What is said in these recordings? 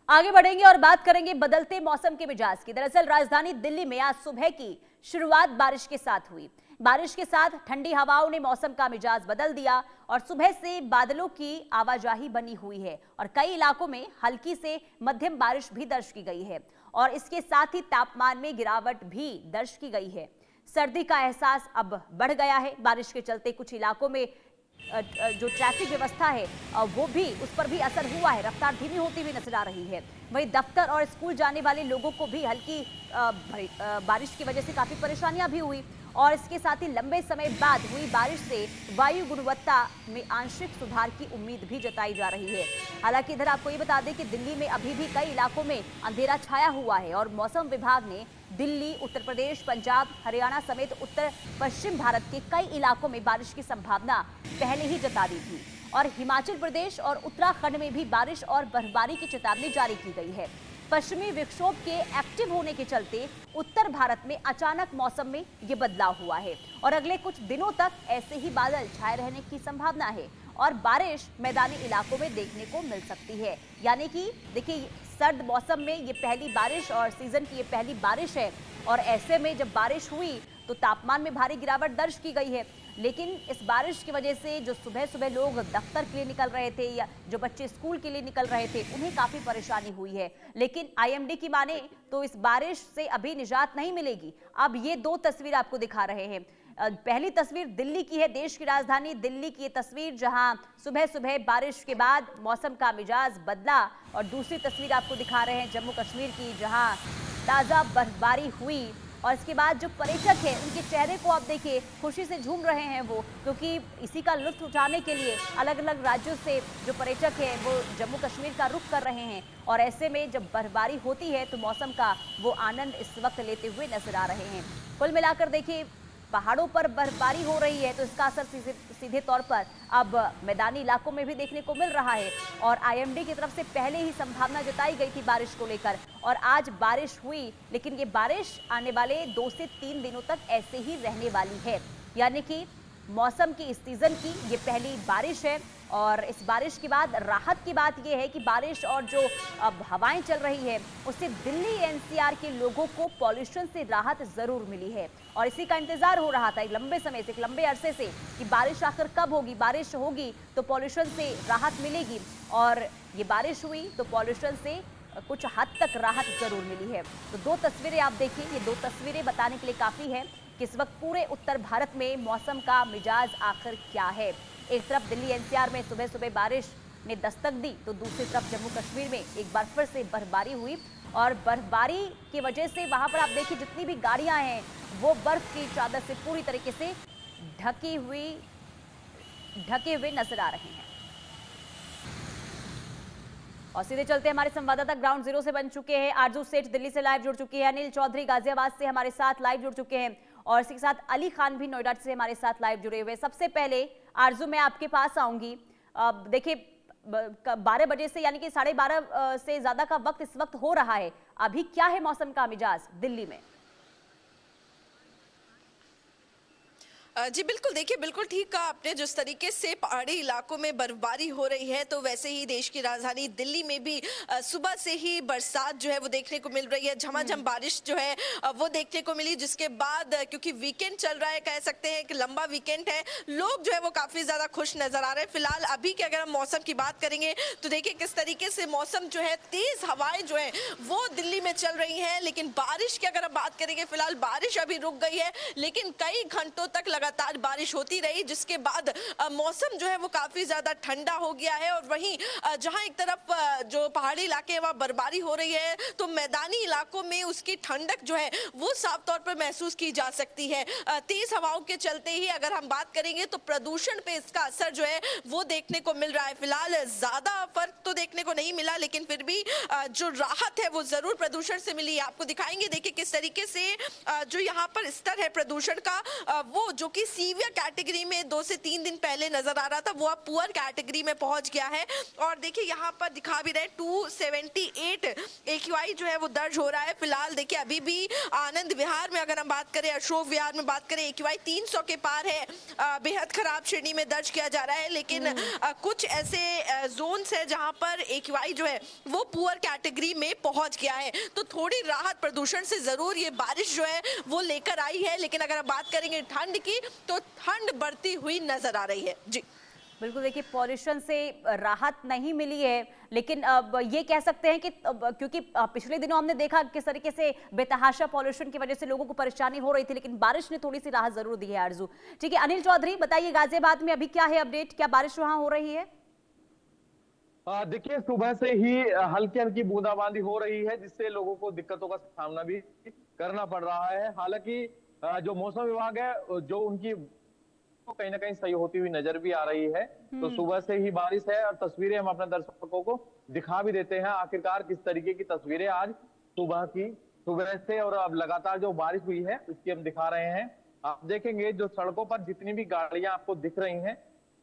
आगे बढ़ेंगे और बात करेंगे बदलते मौसम के मिजाज की। दरअसल राजधानी दिल्ली में आज सुबह की शुरुआत बारिश के साथ हुई। बारिश के साथ ठंडी हवाओं ने मौसम का मिजाज बदल दिया और सुबह से बादलों की आवाजाही बनी हुई है और कई इलाकों में हल्की से मध्यम बारिश भी दर्ज की गई है और इसके साथ ही तापमान में गिरावट भी दर्ज की गई है। सर्दी का एहसास अब बढ़ गया है। बारिश के चलते कुछ इलाकों में जो ट्रैफिक व्यवस्था है वो भी उस पर भी असर हुआ है। रफ्तार धीमी होती हुई नजर आ रही है। वहीं दफ्तर और स्कूल जाने वाले लोगों को भी हल्की बारिश की वजह से काफी परेशानियां भी हुई और इसके साथ ही लंबे समय बाद हुई बारिश से वायु गुणवत्ता में आंशिक सुधार की उम्मीद भी जताई जा रही है। हालांकि इधर आपको ये बता दें कि दिल्ली में अभी भी कई इलाकों में अंधेरा छाया हुआ है और मौसम विभाग ने दिल्ली, उत्तर प्रदेश, पंजाब, हरियाणा समेत उत्तर पश्चिम भारत के कई इलाकों में बारिश की संभावना पहले ही जता दी थी और हिमाचल प्रदेश और उत्तराखंड में भी बारिश और बर्फबारी की चेतावनी जारी की गई है। पश्चिमी विक्षोभ के एक्टिव होने के चलते उत्तर भारत में अचानक मौसम में ये बदलाव हुआ है और अगले कुछ दिनों तक ऐसे ही बादल छाए रहने की संभावना है और बारिश मैदानी इलाकों में देखने को मिल सकती है। यानी कि देखिए, सर्द मौसम में ये पहली बारिश और सीजन की ये पहली बारिश है और ऐसे में जब बारिश हुई तो तापमान में भारी गिरावट दर्ज की गई है। लेकिन इस बारिश की वजह से जो सुबह सुबह लोग दफ्तर के लिए निकल रहे थे या जो बच्चे स्कूल के लिए निकल रहे थे उन्हें काफी परेशानी हुई है। लेकिन आईएमडी की माने तो इस बारिश से अभी निजात नहीं मिलेगी। अब ये दो तस्वीर आपको दिखा रहे हैं। पहली तस्वीर दिल्ली की है, देश की राजधानी दिल्ली की ये तस्वीर जहां सुबह सुबह बारिश के बाद मौसम का मिजाज बदला और दूसरी तस्वीर आपको दिखा रहे हैं जम्मू कश्मीर की, जहां ताजा बर्फबारी हुई और इसके बाद जो पर्यटक हैं उनके चेहरे को आप देखिए, खुशी से झूम रहे हैं वो, क्योंकि इसी का लुत्फ उठाने के लिए अलग अलग राज्यों से जो पर्यटक हैं वो जम्मू कश्मीर का रुख कर रहे हैं और ऐसे में जब बर्फबारी होती है तो मौसम का वो आनंद इस वक्त लेते हुए नजर आ रहे हैं। कुल मिलाकर देखिए, पहाड़ों पर बर्फबारी हो रही है तो इसका असर सीधे तौर पर अब मैदानी इलाकों में भी देखने को मिल रहा है और आईएमडी की तरफ से पहले ही संभावना जताई गई थी बारिश को लेकर और आज बारिश हुई। लेकिन ये बारिश आने वाले 2 से 3 दिनों तक ऐसे ही रहने वाली है। यानी कि मौसम की इस सीजन की ये पहली बारिश है और इस बारिश के बाद राहत की बात यह है कि बारिश और जो अब हवाएं चल रही है उससे दिल्ली एनसीआर के लोगों को पॉल्यूशन से राहत जरूर मिली है और इसी का इंतजार हो रहा था एक लंबे समय से, एक लंबे अरसे से कि बारिश आखिर कब होगी, बारिश होगी तो पॉल्यूशन से राहत मिलेगी और ये बारिश हुई तो पॉल्यूशन से कुछ हद तक राहत जरूर मिली है। तो दो तस्वीरें आप देखिए, ये दो तस्वीरें बताने के लिए काफी है कि इस वक्त पूरे उत्तर भारत में मौसम का मिजाज आखिर क्या है। एक तरफ दिल्ली एनसीआर में सुबह सुबह बारिश ने दस्तक दी तो दूसरी तरफ जम्मू कश्मीर में एक बार फिर से बर्फबारी हुई और बर्फबारी की वजह से वहां पर आप देखिए जितनी भी गाड़ियां हैं वो बर्फ की चादर से पूरी तरीके से ढके हुए नजर आ रहे हैं। और सीधे चलते हमारे संवाददाता ग्राउंड जीरो से बन चुके हैं। आरजू सेठ दिल्ली से लाइव जुड़ चुकी है, अनिल चौधरी गाजियाबाद से हमारे साथ लाइव जुड़ चुके हैं और इसी के साथ अली खान भी नोएडा से हमारे साथ लाइव जुड़े हुए। सबसे पहले आरजू मैं आपके पास आऊंगी। देखिए 12 बजे से यानी कि 12:30 से ज्यादा का वक्त इस वक्त हो रहा है, अभी क्या है मौसम का मिजाज दिल्ली में? जी बिल्कुल, देखिए बिल्कुल ठीक कहा आपने। जिस तरीके से पहाड़ी इलाकों में बर्फबारी हो रही है तो वैसे ही देश की राजधानी दिल्ली में भी सुबह से ही बरसात जो है वो देखने को मिल रही है। झमाझम बारिश जो है वो देखने को मिली, जिसके बाद क्योंकि वीकेंड चल रहा है, कह सकते हैं कि लंबा वीकेंड है, लोग जो है वो काफी ज्यादा खुश नजर आ रहे हैं। फिलहाल अभी की अगर हम मौसम की बात करेंगे तो देखिए किस तरीके से मौसम जो है, तेज हवाएं जो है वो दिल्ली में चल रही है। लेकिन बारिश की अगर हम बात करेंगे, फिलहाल बारिश अभी रुक गई है लेकिन कई घंटों तक लगातार बारिश होती रही, जिसके बाद मौसम जो है वो काफी ज्यादा ठंडा हो गया है। और वहीं जहां एक तरफ जो पहाड़ी इलाके हैं वहां बर्फबारी हो रही है तो मैदानी इलाकों में उसकी ठंडक जो है वो साफ तौर पर महसूस की जा सकती है। तेज हवाओं के चलते ही अगर हम बात करेंगे तो प्रदूषण पे इसका असर जो है वो देखने को मिल रहा है। फिलहाल ज्यादा फर्क तो देखने को नहीं मिला लेकिन फिर भी जो राहत है वो जरूर प्रदूषण से मिली है। आपको दिखाएंगे देखिए किस तरीके से जो यहाँ पर स्तर है प्रदूषण का वो जो कि सीवियर कैटेगरी में 2 से 3 दिन पहले नजर आ रहा था, वो अब पुअर कैटेगरी में पहुंच गया है। और देखिए यहाँ पर दिखा भी रहे 278 AQI जो है वो दर्ज हो रहा है। फिलहाल देखिए अभी भी आनंद विहार में अगर हम बात करें, अशोक विहार में बात करें, AQI 300 के पार है, बेहद खराब श्रेणी में दर्ज किया जा रहा है। लेकिन कुछ ऐसे जोन्स है जहां पर AQI जो है वो पुअर कैटेगरी में पहुंच गया है। तो थोड़ी राहत प्रदूषण से जरूर ये बारिश जो है वो लेकर आई है। लेकिन अगर आप बात करेंगे ठंड की तो ठंड बढ़ती हुई नजर आ रही है। जी बिल्कुल, देखिए पॉल्यूशन से राहत नहीं मिली है, लेकिन अब ये कह सकते हैं कि क्योंकि पिछले दिनों हमने देखा किस तरीके से बेतहाशा पॉल्यूशन की वजह से लोगों को परेशानी हो रही थी, लेकिन बारिश ने थोड़ी सी राहत जरूर दी है। आरजू, ठीक है। अनिल चौधरी बताइए, गाजियाबाद में अभी क्या है अपडेट, क्या बारिश वहां हो रही है? देखिए सुबह से ही हल्की हल्की बूंदाबांदी हो रही है, जिससे लोगों को दिक्कतों का सामना भी करना पड़ रहा है। हालांकि जो मौसम विभाग है, जो उनकी कहीं ना कहीं सही होती हुई नजर भी आ रही है। तो सुबह से ही बारिश है और तस्वीरें हम अपने दर्शकों को दिखा भी देते हैं आखिरकार किस तरीके की तस्वीरें आज सुबह से और अब लगातार जो बारिश हुई है उसकी हम दिखा रहे हैं। आप देखेंगे जो सड़कों पर जितनी भी गाड़ियां आपको दिख रही हैं,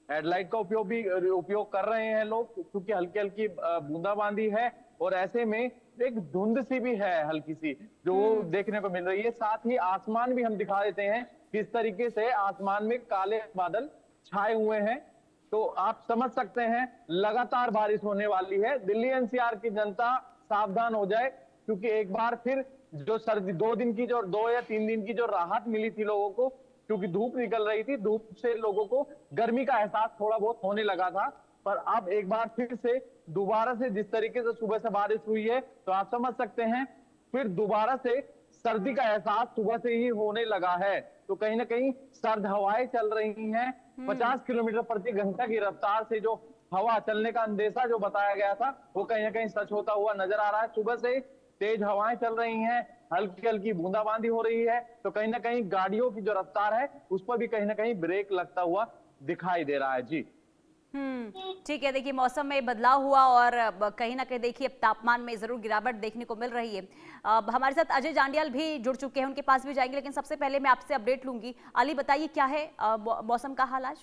हेडलाइट का उपयोग कर रहे हैं लोग, क्योंकि हल्की हल्की बूंदाबांदी है और ऐसे में एक धुंध सी भी है हल्की सी जो देखने को मिल रही है। साथ ही आसमान भी हम दिखा देते हैं किस तरीके से आसमान में काले बादल छाए हुए हैं। तो आप समझ सकते हैं लगातार बारिश होने वाली है। दिल्ली NCR की जनता सावधान हो जाए, क्योंकि एक बार फिर जो सर्दी 2 दिन की जो 2 या 3 दिन की जो राहत मिली थी लोगों को, क्योंकि धूप निकल रही थी, धूप से लोगों को गर्मी का एहसास थोड़ा बहुत होने लगा था, पर अब एक बार फिर से दोबारा से जिस तरीके से सुबह से बारिश हुई है, तो आप समझ सकते हैं फिर दोबारा से सर्दी का एहसास सुबह से ही होने लगा है। तो कहीं ना कहीं सर्द हवाएं चल रही हैं। 50 किलोमीटर प्रति घंटा की रफ्तार से जो हवा चलने का अंदेशा जो बताया गया था, वो कहीं ना कहीं सच होता हुआ नजर आ रहा है। सुबह से तेज हवाएं चल रही हैं, हल्की हल्की बूंदाबांदी हो रही है, तो कहीं ना कहीं गाड़ियों की जो रफ्तार है उस पर भी कहीं ना कहीं ब्रेक लगता हुआ दिखाई दे रहा है। जी ठीक है। देखिए मौसम में बदलाव हुआ और कहीं ना कहीं देखिए अब तापमान में जरूर गिरावट देखने को मिल रही है। अब हमारे साथ अजय जांडियाल भी जुड़ चुके हैं, उनके पास भी जाएंगे, लेकिन सबसे पहले मैं आपसे अपडेट लूंगी। अली बताइए क्या है मौसम का हाल आज?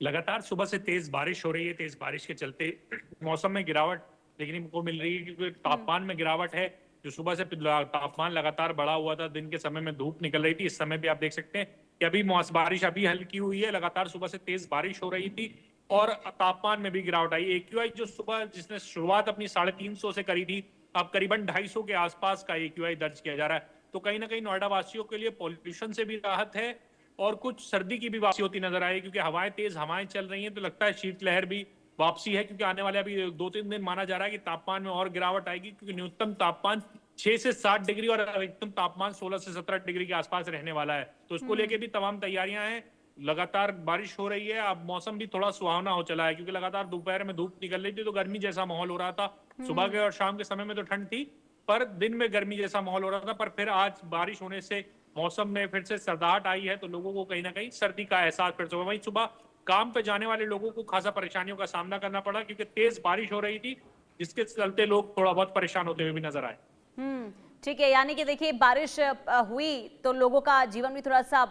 लगातार सुबह से तेज बारिश हो रही है। तेज बारिश के चलते मौसम में गिरावट देखने को मिल रही है, क्योंकि तापमान में गिरावट है। जो सुबह से तापमान लगातार बढ़ा हुआ था, दिन के समय में धूप निकल रही थी, इस समय भी आप देख सकते हैं कि अभी बारिश अभी हल्की हुई है। लगातार सुबह से तेज बारिश हो रही थी और तापमान में भी गिरावट आई। AQI जो सुबह जिसने शुरुआत अपनी 350 से करी थी, अब करीबन 250 के आसपास का AQI दर्ज किया जा रहा है। तो कहीं ना कहीं नोएडा वासियों के लिए पॉल्यूशन से भी राहत है और कुछ सर्दी की भी वापसी होती नजर आई, क्योंकि हवाएं तेज हवाएं चल रही हैं। तो लगता है शीतलहर भी वापसी है, क्योंकि आने वाले अभी 2-3 दिन माना जा रहा है कि तापमान में और गिरावट आएगी, क्योंकि न्यूनतम तापमान 6 से 7 डिग्री और अधिकतम तापमान 16 से 17 डिग्री के आसपास रहने वाला है। तो उसको लेके भी तमाम तैयारियां हैं। लगातार बारिश हो रही है, अब मौसम भी थोड़ा सुहावना हो चला है, क्योंकि लगातार दोपहर में धूप निकल रही थी तो गर्मी जैसा माहौल हो रहा था। सुबह के और शाम के समय में तो ठंड थी, पर दिन में गर्मी जैसा माहौल हो रहा था। पर फिर आज बारिश होने से मौसम में फिर से सर्दाहट आई है, तो लोगों को कहीं ना कहीं सर्दी का एहसास फिर से हुआ। वहीं सुबह काम पे जाने वाले लोगों को खासा परेशानियों का सामना करना पड़ा, क्योंकि तेज बारिश हो रही थी, जिसके चलते लोग थोड़ा बहुत परेशान होते हुए भी नजर आए। ठीक है, यानी कि देखिए बारिश हुई तो लोगों का जीवन भी थोड़ा सा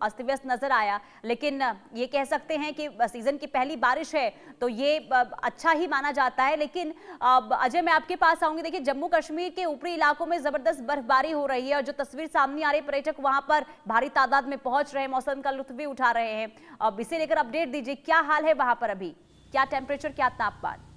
अस्त व्यस्त नजर आया, लेकिन ये कह सकते हैं कि सीजन की पहली बारिश है तो ये अच्छा ही माना जाता है। लेकिन अजय मैं आपके पास आऊंगी। देखिए जम्मू कश्मीर के ऊपरी इलाकों में जबरदस्त बर्फबारी हो रही है और जो तस्वीर सामने आ रही है, पर्यटक वहां पर भारी तादाद में पहुंच रहे हैं, मौसम का लुत्फ भी उठा रहे हैं। अब इसे लेकर अपडेट दीजिए, क्या हाल है वहां पर अभी, क्या टेम्परेचर, क्या तापमान?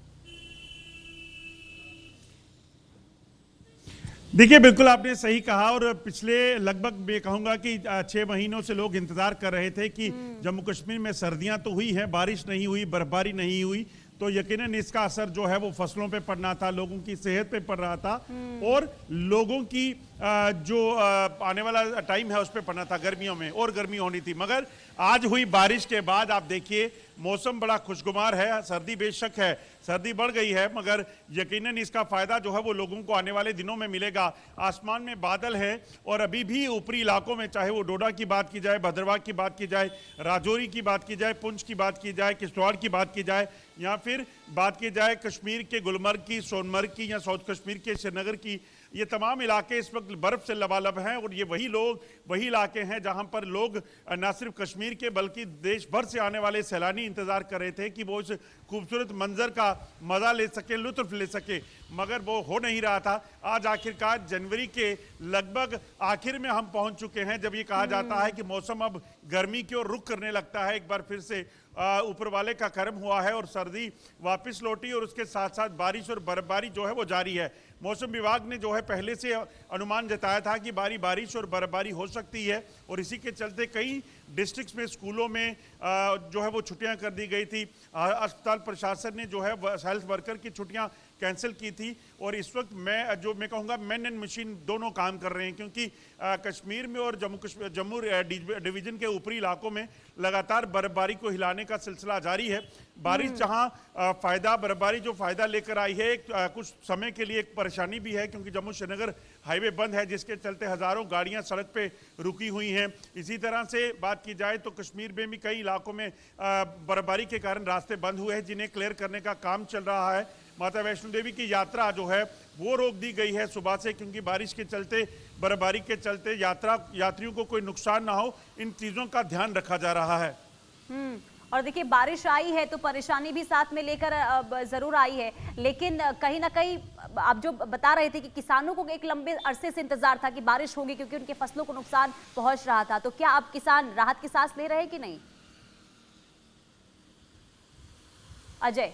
देखिए बिल्कुल आपने सही कहा, और पिछले लगभग मैं कहूंगा कि 6 महीनों से लोग इंतजार कर रहे थे कि जम्मू कश्मीर में सर्दियां तो हुई हैं, बारिश नहीं हुई, बर्फबारी नहीं हुई, तो यकीनन इसका असर जो है वो फसलों पे पड़ना था, लोगों की सेहत पे पड़ रहा था और लोगों की जो आने वाला टाइम है उस पे पड़ना था, गर्मियों में और गर्मी होनी थी। मगर आज हुई बारिश के बाद आप देखिए मौसम बड़ा खुशगवार है। सर्दी बेशक है, सर्दी बढ़ गई है, मगर यकीनन इसका फायदा जो है वो लोगों को आने वाले दिनों में मिलेगा। आसमान में बादल है और अभी भी ऊपरी इलाकों में, चाहे वो डोडा की बात की जाए, भद्रवाह की बात की जाए, राजौरी की बात की जाए, पुंछ की बात की जाए, किश्तवाड़ की बात की जाए, या फिर बात की जाए कश्मीर के गुलमर्ग की, सोनमर्ग की, या साउथ कश्मीर के श्रीनगर की, ये तमाम इलाके इस वक्त बर्फ से लबालब हैं और ये वही इलाके हैं जहां पर लोग न सिर्फ कश्मीर के बल्कि देश भर से आने वाले सैलानी इंतजार कर रहे थे कि वो इस खूबसूरत मंजर का मजा ले सके, लुत्फ ले सके, मगर वो हो नहीं रहा था। आज आखिरकार जनवरी के लगभग आखिर में हम पहुंच चुके हैं जब ये कहा जाता है कि मौसम अब गर्मी की ओर रुख करने लगता है। एक बार फिर से ऊपर वाले का करम हुआ है और सर्दी वापस लौटी और उसके साथ साथ बारिश और बर्फबारी जो है वो जारी है। मौसम विभाग ने जो है पहले से अनुमान जताया था कि बारिश और बर्फबारी हो सकती है और इसी के चलते कई डिस्ट्रिक्ट्स में स्कूलों में जो है वो छुट्टियां कर दी गई थी। अस्पताल प्रशासन ने जो है हेल्थ वर्कर की छुट्टियां कैंसिल की थी और इस वक्त मैं कहूँगा मैन एंड मशीन दोनों काम कर रहे हैं, क्योंकि कश्मीर में और जम्मू डिवीज़न के ऊपरी इलाकों में लगातार बर्फबारी को हिलाने का सिलसिला जारी है। बारिश जहां बर्फबारी जो फ़ायदा लेकर आई है, कुछ समय के लिए एक परेशानी भी है क्योंकि जम्मू श्रीनगर हाईवे बंद है जिसके चलते हज़ारों गाड़ियां सड़क पे रुकी हुई हैं। इसी तरह से बात की जाए तो कश्मीर में भी कई इलाकों में बर्फबारी के कारण रास्ते बंद हुए हैं जिन्हें क्लियर करने का काम चल रहा है। माता वैष्णो देवी की यात्रा जो है वो रोक दी गई है सुबह से, क्योंकि बारिश के चलते, बर्फबारी के चलते यात्रियों को कोई नुकसान ना हो, इन चीज़ों का ध्यान रखा जा रहा है। और देखिए बारिश आई है तो परेशानी भी साथ में लेकर जरूर आई है, लेकिन कहीं ना कहीं आप जो बता रहे थे कि किसानों को एक लंबे अरसे से इंतजार था कि बारिश होगी क्योंकि उनके फसलों को नुकसान पहुंच रहा था, तो क्या अब किसान राहत की सांस ले रहे हैं कि नहीं? अजय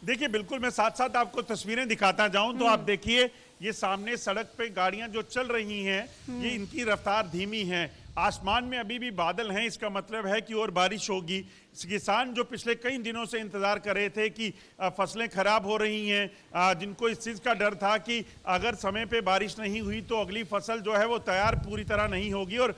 देखिए बिल्कुल, मैं साथ साथ आपको तस्वीरें दिखाता जाऊं तो आप देखिए ये सामने सड़क पे गाड़ियां जो चल रही हैं ये इनकी रफ्तार धीमी है। आसमान में अभी भी बादल हैं, इसका मतलब है कि और बारिश होगी। किसान जो पिछले कई दिनों से इंतजार कर रहे थे कि फसलें खराब हो रही हैं, जिनको इस चीज़ का डर था कि अगर समय पे बारिश नहीं हुई तो अगली फसल जो है वो तैयार पूरी तरह नहीं होगी और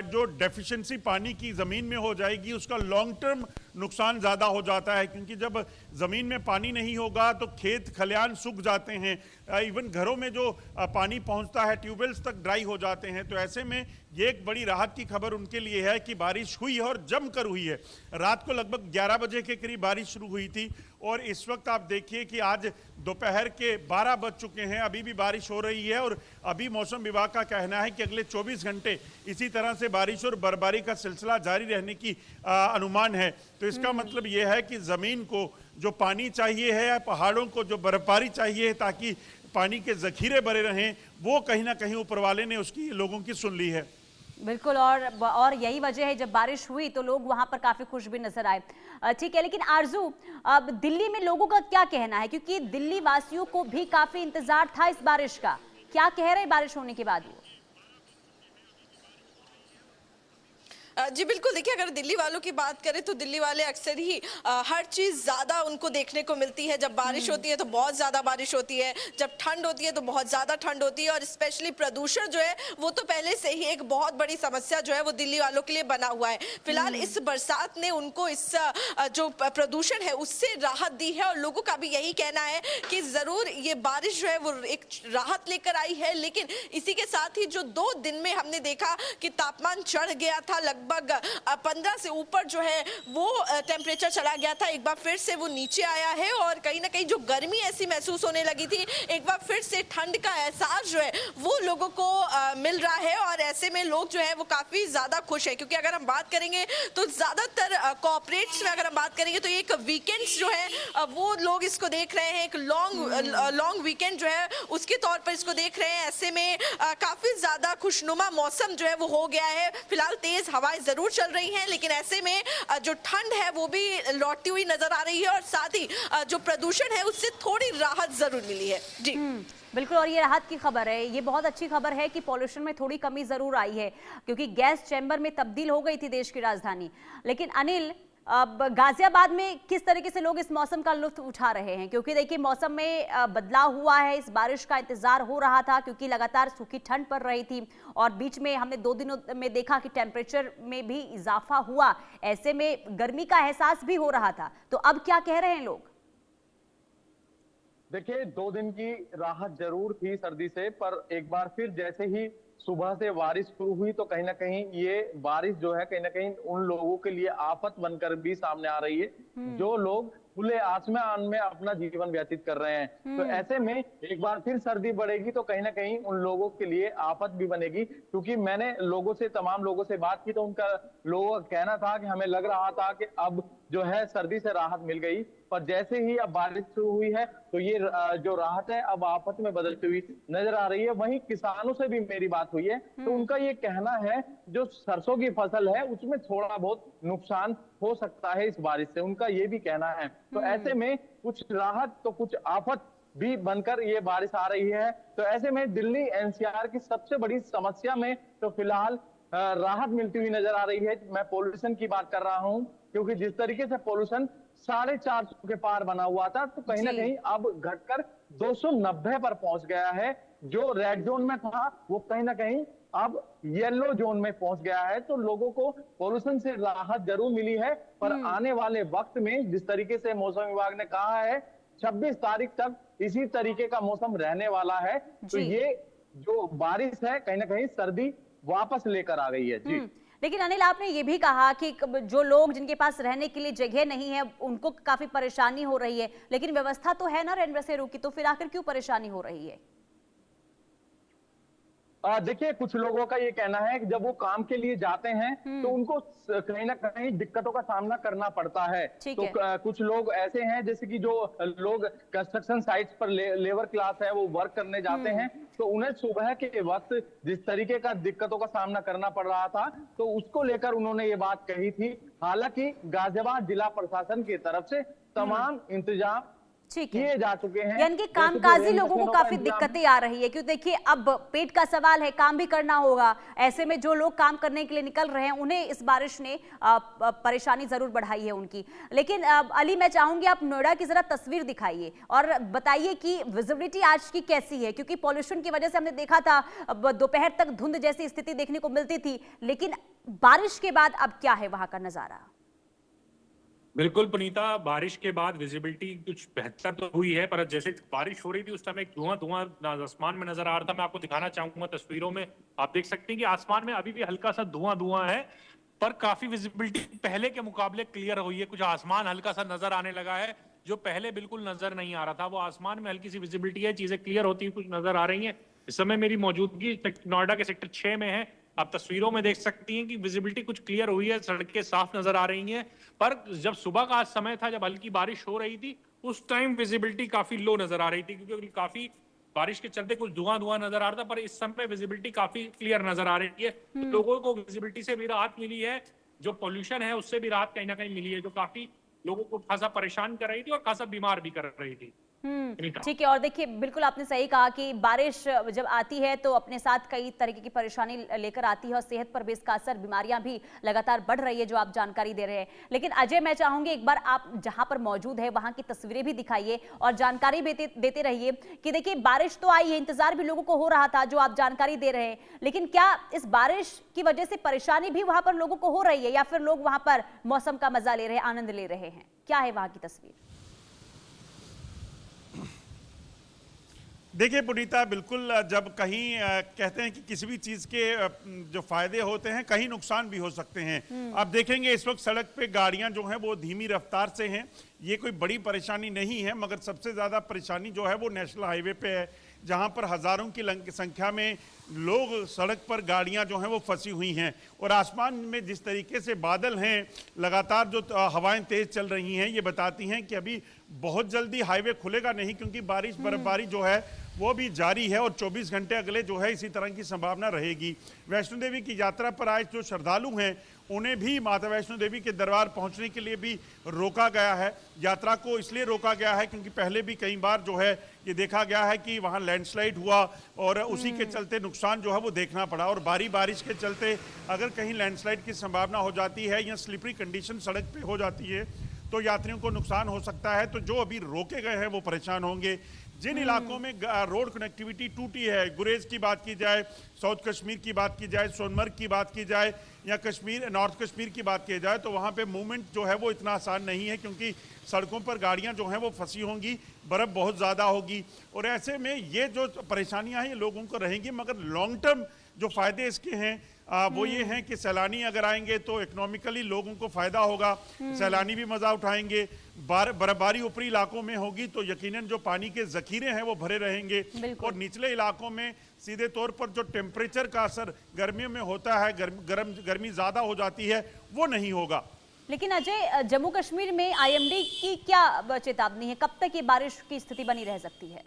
जो डेफिशिएंसी पानी की ज़मीन में हो जाएगी उसका लॉन्ग टर्म नुकसान ज़्यादा हो जाता है, क्योंकि जब ज़मीन में पानी नहीं होगा तो खेत खलियान सूख जाते हैं, इवन घरों में जो पानी पहुंचता है ट्यूबवेल्स तक ड्राई हो जाते हैं। तो ऐसे में ये एक बड़ी राहत की खबर उनके लिए है कि बारिश हुई है और जमकर हुई है। रात को लगभग 11 बजे के करीब बारिश शुरू हुई थी और इस वक्त आप देखिए कि आज दोपहर के 12 बज चुके हैं, अभी भी बारिश हो रही है और अभी मौसम विभाग का कहना है कि अगले 24 घंटे इसी तरह से बारिश और बर्फबारी का सिलसिला जारी रहने की अनुमान है। तो इसका मतलब ये है कि ज़मीन को जो पानी चाहिए है, पहाड़ों को जो बर्फबारी चाहिए ताकि पानी के जखीरे भरे रहें, वो कहीं ना कहीं ऊपर वाले ने उसकी लोगों की सुन ली है। बिल्कुल, और यही वजह है जब बारिश हुई तो लोग वहां पर काफी खुश भी नजर आए। ठीक है, लेकिन आरजू अब दिल्ली में लोगों का क्या कहना है, क्योंकि दिल्ली वासियों को भी काफी इंतजार था इस बारिश का, क्या कह रहे बारिश होने के बाद वो? जी बिल्कुल, देखिए अगर दिल्ली वालों की बात करें तो दिल्ली वाले अक्सर ही हर चीज़ ज़्यादा उनको देखने को मिलती है। जब बारिश होती है तो बहुत ज़्यादा बारिश होती है, जब ठंड होती है तो बहुत ज़्यादा ठंड होती है, और स्पेशली प्रदूषण जो है वो तो पहले से ही एक बहुत बड़ी समस्या जो है वो दिल्ली वालों के लिए बना हुआ है। फिलहाल इस बरसात ने उनको इस जो प्रदूषण है उससे राहत दी है और लोगों का भी यही कहना है कि ज़रूर ये बारिश जो है वो एक राहत लेकर आई है। लेकिन इसी के साथ ही जो 2 दिन में हमने देखा कि तापमान चढ़ गया था, लगभग 15 से ऊपर जो है वो टेम्परेचर चला गया था, एक बार फिर से वो नीचे आया है और कहीं ना कहीं जो गर्मी ऐसी महसूस होने लगी थी, एक बार फिर से ठंड का एहसास जो है वो लोगों को मिल रहा है। और ऐसे में लोग जो है वो काफी ज्यादा खुश है, क्योंकि अगर हम बात करेंगे तो ज्यादातर कॉर्पोरेट्स में अगर हम बात करेंगे तो एक वीकेंड्स जो है वो लोग इसको देख रहे हैं, एक लॉन्ग वीकेंड जो है उसके तौर पर इसको देख रहे हैं। ऐसे में काफी ज्यादा खुशनुमा मौसम जो है वो हो गया है। फिलहाल तेज हवाएं जरूर चल रही हैं, लेकिन ऐसे में जो ठंड है वो भी लौटती हुई नजर आ रही है और साथ ही जो प्रदूषण है उससे थोड़ी राहत जरूर मिली है। जी बिल्कुल, और ये राहत की खबर है, ये बहुत अच्छी खबर है कि पॉल्यूशन में थोड़ी कमी जरूर आई है, क्योंकि गैस चैम्बर में तब्दील हो गई थी देश की राजधानी। लेकिन अनिल, अब गाजियाबाद में किस तरीके से लोग इस मौसम का लुत्फ उठा रहे हैं, क्योंकि देखिए मौसम में बदलाव हुआ है, इस बारिश का इंतजार हो रहा था क्योंकि लगातार सूखी ठंड पड़ रही थी और बीच में हमने 2 दिनों में देखा कि टेम्परेचर में भी इजाफा हुआ, ऐसे में गर्मी का एहसास भी हो रहा था। तो अब क्या कह रहे हैं लोग? देखिए 2 दिन की राहत जरूर थी सर्दी से, पर एक बार फिर जैसे ही सुबह से बारिश शुरू हुई तो कहीं ना कहीं ये बारिश जो है कहीं ना कहीं उन लोगों के लिए आफत बनकर भी सामने आ रही है जो लोग खुले आसमान में अपना जीवन व्यतीत कर रहे हैं। तो ऐसे में एक बार फिर सर्दी बढ़ेगी तो कहीं ना कहीं उन लोगों के लिए आफत भी बनेगी, क्योंकि मैंने तमाम लोगों से बात की तो उनका लोगों का कहना था कि हमें लग रहा था कि अब जो है सर्दी से राहत मिल गई, पर जैसे ही अब बारिश शुरू हुई है तो ये जो राहत है अब आफत में बदलती हुई नजर आ रही है। वहीं किसानों से भी मेरी बात हुई है तो उनका ये कहना है जो सरसों की फसल है उसमें थोड़ा बहुत नुकसान हो सकता है इस बारिश से, उनका ये भी कहना है। तो ऐसे में कुछ राहत तो कुछ आफत भी बनकर ये बारिश आ रही है। तो ऐसे में दिल्ली एनसीआर की सबसे बड़ी समस्या में तो फिलहाल राहत मिलती हुई नजर आ रही है। मैं पोल्यूशन की बात कर रहा हूं, क्योंकि जिस तरीके से पोल्यूशन 450 के पार बना हुआ था तो कहीं ना कहीं अब घटकर 290 पर पहुंच गया है। जो रेड जोन में था वो कहीं ना कहीं अब येलो जोन में पहुंच गया है। तो लोगों को पोल्यूशन से राहत जरूर मिली है, पर आने वाले वक्त में जिस तरीके से मौसम विभाग ने कहा है 26 तारीख तक इसी तरीके का मौसम रहने वाला है। तो ये जो बारिश है कहीं ना कहीं सर्दी वापस लेकर आ गई है। जी लेकिन अनिल, आपने ये भी कहा कि जो लोग जिनके पास रहने के लिए जगह नहीं है उनको काफी परेशानी हो रही है, लेकिन व्यवस्था तो है ना रेन बसेरों की, तो फिर आखिर क्यों परेशानी हो रही है? देखिए, कुछ लोगों का ये कहना है कि जब वो काम के लिए जाते हैं तो उनको कहीं ना कहीं दिक्कतों का सामना करना पड़ता है। तो कुछ लोग ऐसे हैं जैसे कि जो लोग कंस्ट्रक्शन साइट्स पर लेबर क्लास है वो वर्क करने जाते हैं, तो उन्हें सुबह के वक्त जिस तरीके का दिक्कतों का सामना करना पड़ रहा था तो उसको लेकर उन्होंने ये बात कही थी। हालांकि गाजियाबाद जिला प्रशासन की तरफ से तमाम इंतजाम किए जा चुके हैं, यानी कि कामकाजी लोगों को काफी दिक्कतें आ रही है, क्योंकि देखिए अब पेट का सवाल है, काम भी करना होगा। ऐसे में जो लोग काम करने के लिए निकल रहे हैं उन्हें इस बारिश ने परेशानी जरूर बढ़ाई है उनकी। लेकिन अली, मैं चाहूंगी आप नोएडा की जरा तस्वीर दिखाइए और बताइए कि विजिबिलिटी आज की कैसी है, क्योंकि पॉल्यूशन की वजह से हमने देखा था दोपहर तक धुंध जैसी स्थिति देखने को मिलती थी, लेकिन बारिश के बाद अब क्या है वहां का नजारा? बिल्कुल पुनीता, बारिश के बाद विजिबिलिटी कुछ बेहतर तो हुई है, पर जैसे बारिश हो रही थी उस टाइम एक धुआं आसमान में नजर आ रहा था। मैं आपको दिखाना चाहूंगा तस्वीरों में, आप देख सकते हैं कि आसमान में अभी भी हल्का सा धुआं है, पर काफी विजिबिलिटी पहले के मुकाबले क्लियर हुई है। कुछ आसमान हल्का सा नजर आने लगा है जो पहले बिल्कुल नजर नहीं आ रहा था, वो आसमान में हल्की सी विजिबिलिटी है, चीजें क्लियर होती हुई कुछ नजर आ रही है। इस समय मेरी मौजूदगी नोएडा के सेक्टर 6 में है। आप तस्वीरों में देख सकती हैं कि विजिबिलिटी कुछ क्लियर हुई है, सड़कें साफ नजर आ रही हैं। पर जब सुबह का आज समय था, जब हल्की बारिश हो रही थी, उस टाइम विजिबिलिटी काफी लो नजर आ रही थी, क्योंकि काफी बारिश के चलते कुछ धुआं नजर आ रहा था। पर इस समय विजिबिलिटी काफी क्लियर नजर आ रही है। तो लोगों को विजिबिलिटी से भी राहत मिली है, जो पोल्यूशन है उससे भी राहत कहीं ना कहीं मिली है, जो काफी लोगों को खासा परेशान कर रही थी और खासा बीमार भी कर रही थी। ठीक है। और देखिए, बिल्कुल आपने सही कहा कि बारिश जब आती है तो अपने साथ कई तरीके की परेशानी लेकर आती है और सेहत पर भी इसका असर, बीमारियां भी लगातार बढ़ रही है, जो आप जानकारी दे रहे हैं। लेकिन अजय, मैं चाहूंगी एक बार आप जहां पर मौजूद है वहां की तस्वीरें भी दिखाइए और जानकारी भी देते रहिए कि देखिए बारिश तो आई है, इंतजार भी लोगों को हो रहा था जो आप जानकारी दे रहे हैं, लेकिन क्या इस बारिश की वजह से परेशानी भी वहां पर लोगों को हो रही है या फिर लोग वहां पर मौसम का मजा ले रहे हैं, आनंद ले रहे हैं? क्या है वहां की तस्वीर? देखिए पुनीता, बिल्कुल जब कहीं कहते हैं कि किसी भी चीज़ के जो फायदे होते हैं कहीं नुकसान भी हो सकते हैं। आप देखेंगे इस वक्त सड़क पे गाड़ियां जो हैं वो धीमी रफ्तार से हैं, ये कोई बड़ी परेशानी नहीं है, मगर सबसे ज़्यादा परेशानी जो है वो नेशनल हाईवे पे है, जहां पर हज़ारों की संख्या में लोग सड़क पर गाड़ियां जो हैं वो फंसी हुई हैं। और आसमान में जिस तरीके से बादल हैं, लगातार जो हवाएं तेज़ चल रही हैं, ये बताती हैं कि अभी बहुत जल्दी हाईवे खुलेगा नहीं, क्योंकि बारिश बर्फबारी जो है वो भी जारी है और 24 घंटे अगले जो है इसी तरह की संभावना रहेगी। वैष्णो देवी की यात्रा पर आए जो श्रद्धालु हैं उन्हें भी माता वैष्णो देवी के दरबार पहुंचने के लिए भी रोका गया है। यात्रा को इसलिए रोका गया है क्योंकि पहले भी कई बार जो है ये देखा गया है कि वहां लैंडस्लाइड हुआ और उसी के चलते नुकसान जो है वो देखना पड़ा। और भारी बारिश के चलते अगर कहीं लैंडस्लाइड की संभावना हो जाती है या स्लिपरी कंडीशन सड़क पे हो जाती है तो यात्रियों को नुकसान हो सकता है। तो जो अभी रोके गए हैं वो परेशान होंगे। जिन इलाकों में रोड कनेक्टिविटी टूटी है, गुरेज की बात की जाए, साउथ कश्मीर की बात की जाए, सोनमर्ग की बात की जाए या कश्मीर नॉर्थ कश्मीर की बात की जाए, तो वहाँ पे मूवमेंट जो है वो इतना आसान नहीं है, क्योंकि सड़कों पर गाड़ियाँ जो हैं वो फंसी होंगी, बर्फ़ बहुत ज़्यादा होगी। और ऐसे में ये जो परेशानियाँ हैं ये लोगों को रहेंगी, मगर लॉन्ग टर्म जो फ़ायदे इसके हैं वो ये है कि सैलानी अगर आएंगे तो इकोनॉमिकली लोगों को फायदा होगा, सैलानी भी मजा उठाएंगे। बर्फबारी ऊपरी इलाकों में होगी तो यकीनन जो पानी के जखीरे हैं वो भरे रहेंगे, और निचले इलाकों में सीधे तौर पर जो टेम्परेचर का असर गर्मियों में होता है, गर्मी ज्यादा हो जाती है, वो नहीं होगा। लेकिन अजय, जम्मू कश्मीर में आईएमडी की क्या चेतावनी है, कब तक ये बारिश की स्थिति बनी रह सकती है?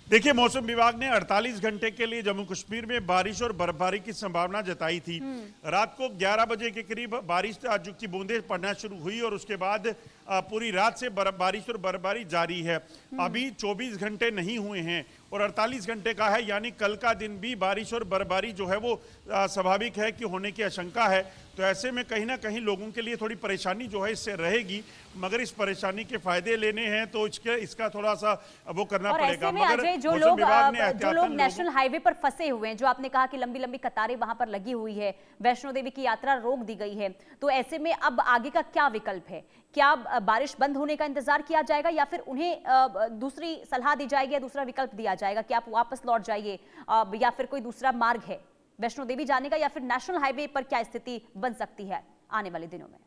देखिए, मौसम विभाग ने 48 घंटे के लिए जम्मू कश्मीर में बारिश और बर्फबारी की संभावना जताई थी। रात को 11 बजे के करीब बारिश की बूंदें पड़ना शुरू हुई और उसके बाद पूरी रात से बारिश और बर्फबारी जारी है। अभी 24 घंटे नहीं हुए हैं और 48 घंटे का है, यानी कल का दिन भी बारिश और बर्फबारी जो है वो स्वाभाविक है कि होने की आशंका है। तो ऐसे में कहीं ना कहीं लोगों के लिए थोड़ी परेशानी जो है इससे रहेगी, मगर इस परेशानी के फायदे लेने हैं तो इसका थोड़ा सा वो करना पड़ेगा। मगर जो लोग नेशनल हाईवे पर फंसे हुए हैं, जो आपने कहा कि लंबी लंबी कतारें वहां पर लगी हुई है, वैष्णो देवी की यात्रा रोक दी गई है, तो ऐसे में अब आगे का क्या विकल्प है? क्या बारिश बंद होने का इंतजार किया जाएगा या फिर उन्हें दूसरी सलाह दी जाएगी या दूसरा विकल्प दिया जाएगा कि आप वापस लौट जाइए, या फिर कोई दूसरा मार्ग है वैष्णो देवी जाने का, या फिर नेशनल हाईवे पर क्या स्थिति बन सकती है आने वाले दिनों में?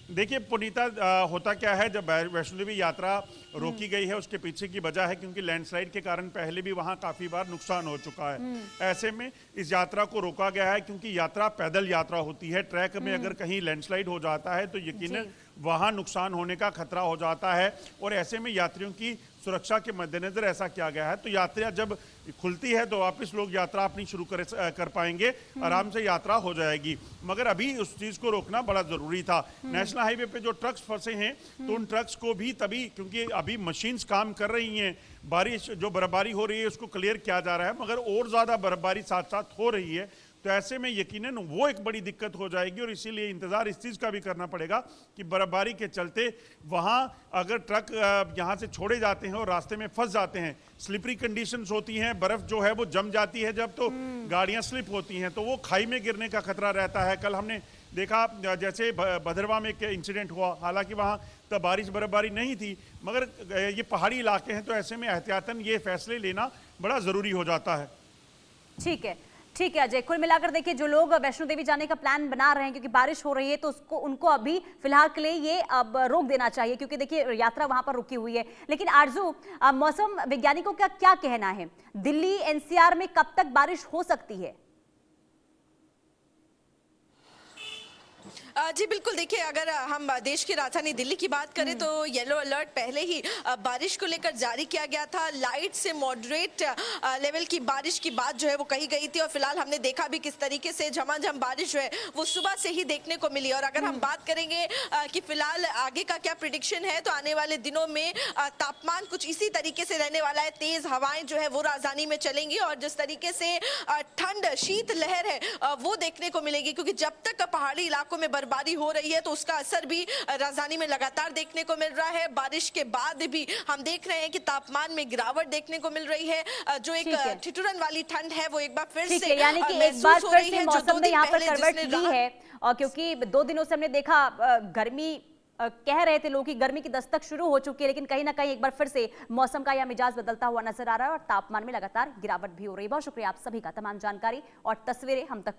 देखिए पुनीता, होता क्या है, जब वैष्णो देवी यात्रा रोकी गई है उसके पीछे की वजह है क्योंकि लैंडस्लाइड के कारण पहले भी वहां काफी बार नुकसान हो चुका है। ऐसे में इस यात्रा को रोका गया है क्योंकि यात्रा पैदल यात्रा होती है। ट्रैक में अगर कहीं लैंडस्लाइड हो जाता है तो यकीनन वहां नुकसान होने का खतरा हो जाता है, और ऐसे में यात्रियों की सुरक्षा के मद्देनजर ऐसा किया गया है। तो यात्रा जब खुलती है तो वापस लोग यात्रा अपनी शुरू कर पाएंगे, आराम से यात्रा हो जाएगी। मगर अभी उस चीज को रोकना बड़ा जरूरी था। नेशनल हाईवे पे जो ट्रक्स फंसे हैं तो उन ट्रक्स को भी तभी, क्योंकि अभी मशीन्स काम कर रही हैं, बारिश जो बर्फबारी हो रही है उसको क्लियर किया जा रहा है, मगर और ज्यादा बर्फबारी साथ साथ हो रही है, तो ऐसे में यकीनन वो एक बड़ी दिक्कत हो जाएगी। और इसीलिए इंतजार इस चीज का भी करना पड़ेगा कि बर्फबारी के चलते वहां अगर ट्रक यहां से छोड़े जाते हैं और रास्ते में फंस जाते हैं, स्लिपरी कंडीशंस होती हैं, बर्फ जो है वो जम जाती है जब, तो गाड़ियां स्लिप होती हैं तो वो खाई में गिरने का खतरा रहता है। कल हमने देखा जैसे भद्रवा में एक इंसिडेंट हुआ, हालांकि वहां तब बारिश बर्फबारी नहीं थी, मगर ये पहाड़ी इलाके हैं तो ऐसे में एहतियातन ये फैसले लेना बड़ा जरूरी हो जाता है। ठीक है अजय, कुल मिलाकर देखिए, जो लोग वैष्णो देवी जाने का प्लान बना रहे हैं क्योंकि बारिश हो रही है तो उनको अभी फिलहाल के लिए ये अब रोक देना चाहिए, क्योंकि देखिए यात्रा वहां पर रुकी हुई है। लेकिन आरजू, मौसम वैज्ञानिकों का क्या कहना है, दिल्ली एनसीआर में कब तक बारिश हो सकती है? जी बिल्कुल, देखिए अगर हम देश की राजधानी दिल्ली की बात करें तो येलो अलर्ट पहले ही बारिश को लेकर जारी किया गया था। लाइट से मॉडरेट लेवल की बारिश की बात जो है वो कही गई थी, और फिलहाल हमने देखा भी किस तरीके से झमाझम बारिश जो है वो सुबह से ही देखने को मिली। और अगर हम बात करेंगे कि फिलहाल आगे का क्या प्रिडिक्शन है, तो आने वाले दिनों में तापमान कुछ इसी तरीके से रहने वाला है। तेज हवाएं जो है वो राजधानी में चलेंगी और जिस तरीके से ठंड शीत लहर है वो देखने को मिलेगी, क्योंकि जब तक पहाड़ी इलाकों में बर्फबारी हो रही है तो उसका असर भी राजधानी में लगातार देखने को मिल रहा है। बारिश के बाद भी हम देख रहे हैं कि तापमान में गिरावट देखने को मिल रही है। जो एक ठिठुरन वाली ठंड है वो एक बार फिर से यानी कि एक बार फिर से मौसम ने यहाँ पर करवट ली है, और क्योंकि 2 दिनों से हमने देखा गर्मी कह रहे थे लोग कि गर्मी की दस्तक शुरू हो चुकी है, लेकिन कहीं ना कहीं एक बार फिर से मौसम का यह मिजाज बदलता हुआ नजर आ रहा है और तापमान में लगातार गिरावट भी हो रही है। बहुत शुक्रिया आप सभी का, तमाम जानकारी और तस्वीरें हम तक